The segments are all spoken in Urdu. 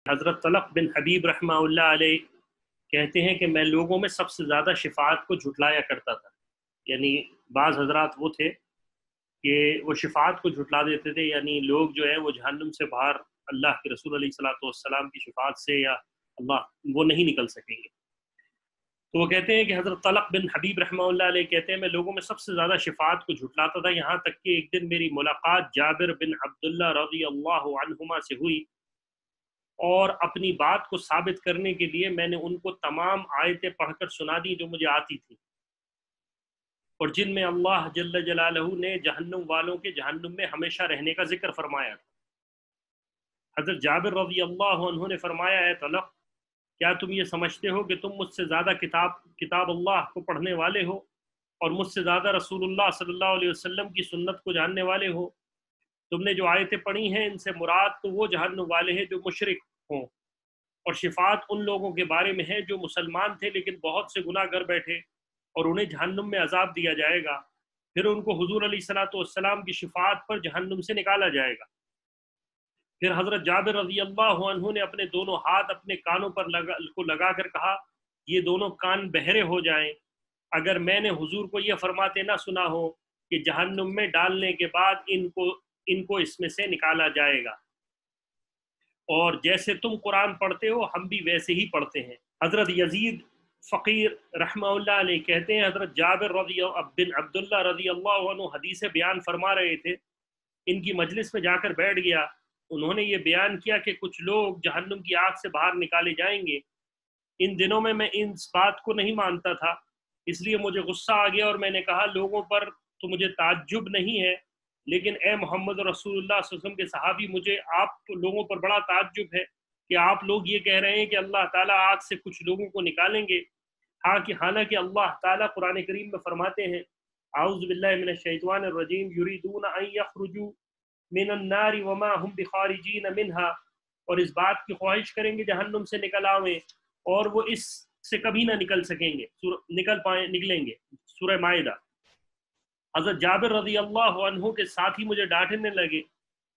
حضرت طلق بن حبیب رحمہ اللہ علیہ کہتے ہیں کہ میں لوگوں میں سب سے زیادہ شفاعت کو جھٹلایا کرتا تھا. یعنی بعض حضرات وہ تھے کہ وہ شفاعت کو جھٹلا دیتے تھے، یعنی لوگ جو ہے وہ جہنم سے باہر اللہ کے رسول علیہ الصلوۃ والسلام کی شفاعت سے یا اللہ وہ نہیں نکل سکیں گے. تو وہ کہتے ہیں کہ حضرت طلق بن حبیب رحمہ اللہ علیہ کہتے ہیں میں لوگوں میں سب سے زیادہ شفاعت کو جھٹلاتا تھا، یہاں تک کہ ایک دن میری ملاقات جابر بن عبداللہ رضی اللہ عنہما سے ہوئی، اور اپنی بات کو ثابت کرنے کے لیے میں نے ان کو تمام آیتیں پڑھ کر سنا دی جو مجھے آتی تھی، اور جن میں اللہ جل جلالہ نے جہنم والوں کے جہنم میں ہمیشہ رہنے کا ذکر فرمایا تھا. حضرت جابر رضی اللہ عنہ نے فرمایا اے طلق، کیا تم یہ سمجھتے ہو کہ تم مجھ سے زیادہ کتاب اللہ کو پڑھنے والے ہو اور مجھ سے زیادہ رسول اللہ صلی اللہ علیہ وسلم کی سنت کو جاننے والے ہو؟ تم نے جو آیتیں پڑھی ہیں ان سے مراد تو وہ جہنم والے ہیں جو مشرک ہوں، اور شفاعت ان لوگوں کے بارے میں ہے جو مسلمان تھے لیکن بہت سے گناہ گر بیٹھے، اور انہیں جہنم میں عذاب دیا جائے گا، پھر ان کو حضور علیہ الصلوۃ والسلام کی شفاعت پر جہنم سے نکالا جائے گا. پھر حضرت جابر رضی اللہ عنہ نے اپنے دونوں ہاتھ اپنے کانوں پر لگا کر کہا یہ دونوں کان بہرے ہو جائیں اگر میں نے حضور کو یہ فرماتے نہ سنا ہو کہ جہنم میں ڈالنے کے بعد ان کو اس میں سے نکالا جائے گا، اور جیسے تم قرآن پڑھتے ہو ہم بھی ویسے ہی پڑھتے ہیں. حضرت یزید فقیر رحمہ اللہ علیہ کہتے ہیں حضرت جابر بن عبداللہ رضی اللہ عنہ حدیث بیان فرما رہے تھے، ان کی مجلس میں جا کر بیٹھ گیا. انہوں نے یہ بیان کیا کہ کچھ لوگ جہنم کی آگ سے باہر نکالے جائیں گے. ان دنوں میں اس بات کو نہیں مانتا تھا، اس لیے مجھے غصہ آ گیا اور میں نے کہا لوگوں پر تو مجھے تعجب نہیں ہے، لیکن اے محمد رسول اللہ صلی اللہ علیہ وسلم کے صحابی، مجھے آپ لوگوں پر بڑا تعجب ہے کہ آپ لوگ یہ کہہ رہے ہیں کہ اللہ تعالیٰ آگ سے کچھ لوگوں کو نکالیں گے، حالانکہ اللہ تعالیٰ قرآن کریم میں فرماتے ہیں اعوذ باللہ من الشیطان الرجیم یریدون ان یخرجوا من النار وما هم بخارجین منها، اور اس بات کی خواہش کریں گے جہنم سے نکل آویں اور وہ اس سے کبھی نہ نکل سکیں گے، نکلیں گے. سورہ مائدہ. حضرت جابر رضی اللہ عنہ کے ساتھ ہی مجھے ڈانٹنے لگے.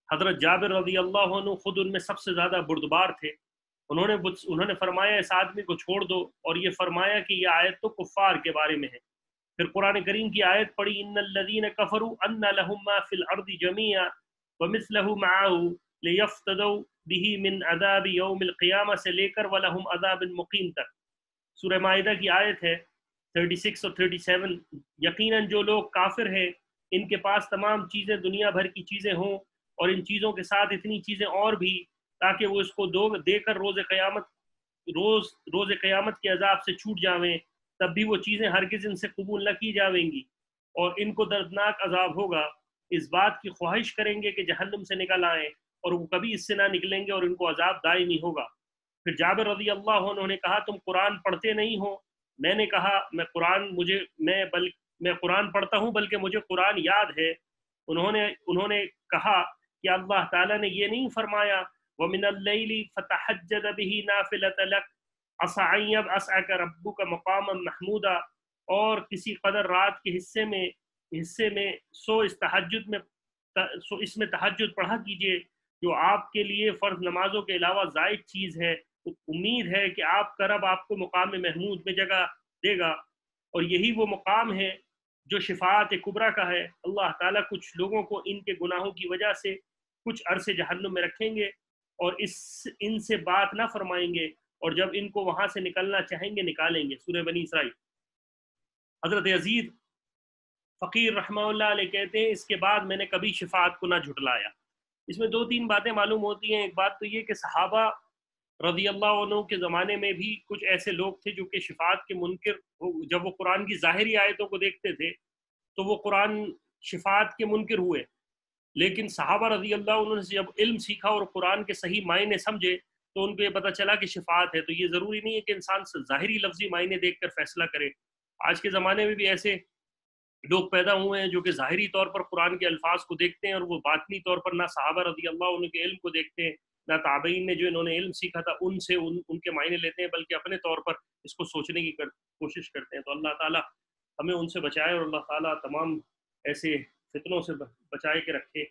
حضرت جابر رضی اللہ عنہ خود ان میں سب سے زیادہ بردبار تھے. انہوں نے فرمایا اس آدمی کو چھوڑ دو، اور یہ فرمایا کہ یہ آیت تو کفار کے بارے میں ہے. پھر قرآن کریم کی آیت پڑھی ان الذین کفروا ان لهم ما فی الارض جميعا ومثله معه لیفتدوا به من عذاب یوم القیامہ سے لے کر ولہم عذاب مقیم تک. سورہ مائدہ کی آیت ہے 36 اور 37. یقیناً جو لوگ کافر ہیں ان کے پاس تمام چیزیں دنیا بھر کی چیزیں ہوں اور ان چیزوں کے ساتھ اتنی چیزیں اور بھی تاکہ وہ اس کو دے کر روز قیامت کے عذاب سے چھوٹ جاویں، تب بھی وہ چیزیں ہرگز ان سے قبول نہ کی جاویں گی اور ان کو دردناک عذاب ہوگا. اس بات کی خواہش کریں گے کہ جہنم سے نکل آئیں اور وہ کبھی اس سے نہ نکلیں گے اور ان کو عذاب دائمی ہوگا. پھر جابر رضی اللہ عنہ نے کہا تم قرآن پڑھتے نہیں ہو؟ میں نے کہا میں قرآن پڑھتا ہوں بلکہ مجھے قرآن یاد ہے. انہوں نے کہا کہ اللہ تعالیٰ نے یہ نہیں فرمایا وَمِنَ اللَّيْلِ فَتَحَجَّدَ بِهِ نَافِلَةً لَكَ عَسَىٰ أَن يَبْعَثَكَ رَبُّكَ مَقَامًا مَحْمُودًا، اور کسی قدر رات کے حصے میں اس میں تہجد پڑھا کیجئے جو آپ کے لیے فرض نمازوں کے علاوہ زائد چیز ہے. امید ہے کہ آپ کا رب آپ کو مقام محمود میں جگہ دے گا، اور یہی وہ مقام ہے جو شفاعت کبریٰ کا ہے. اللہ تعالیٰ کچھ لوگوں کو ان کے گناہوں کی وجہ سے کچھ عرصے جہنم میں رکھیں گے اور ان سے بات نہ فرمائیں گے، اور جب ان کو وہاں سے نکلنا چاہیں گے نکالیں گے. سورہ بنی اسرائیل. حضرت یزید فقیر رحمہ اللہ علیہ کہتے ہیں اس کے بعد میں نے کبھی شفاعت کو نہ جھٹلایا. اس میں دو تین باتیں معلوم ہوتی ہیں. ایک بات تو یہ کہ صحابہ رضی اللہ عنہ کے زمانے میں بھی کچھ ایسے لوگ تھے جو کہ شفاعت کے منکر، جب وہ قرآن کی ظاہری آیتوں کو دیکھتے تھے تو وہ قرآن شفاعت کے منکر ہوئے، لیکن صحابہ رضی اللہ عنہ سے جب علم سیکھا اور قرآن کے صحیح معنی سمجھے تو ان کو یہ پتہ چلا کہ شفاعت ہے. تو یہ ضروری نہیں ہے کہ انسان ظاہری لفظی معنی دیکھ کر فیصلہ کرے. آج کے زمانے میں بھی ایسے لوگ پیدا ہوئے ہیں جو کہ ظاہری طور پر قرآن کے الفاظ کو دیکھتے ہیں اور وہ باطنی طور پر نہ صحابہ رضی اللہ عنہ کے علم کو دیکھتے ہیں، نہ تابعین نے جو انہوں نے علم سیکھا تھا ان سے ان کے معنی لیتے ہیں، بلکہ اپنے طور پر اس کو سوچنے کی کوشش کرتے ہیں. تو اللہ تعالیٰ ہمیں ان سے بچائے اور اللہ تعالیٰ تمام ایسے فتنوں سے بچائے کے رکھے.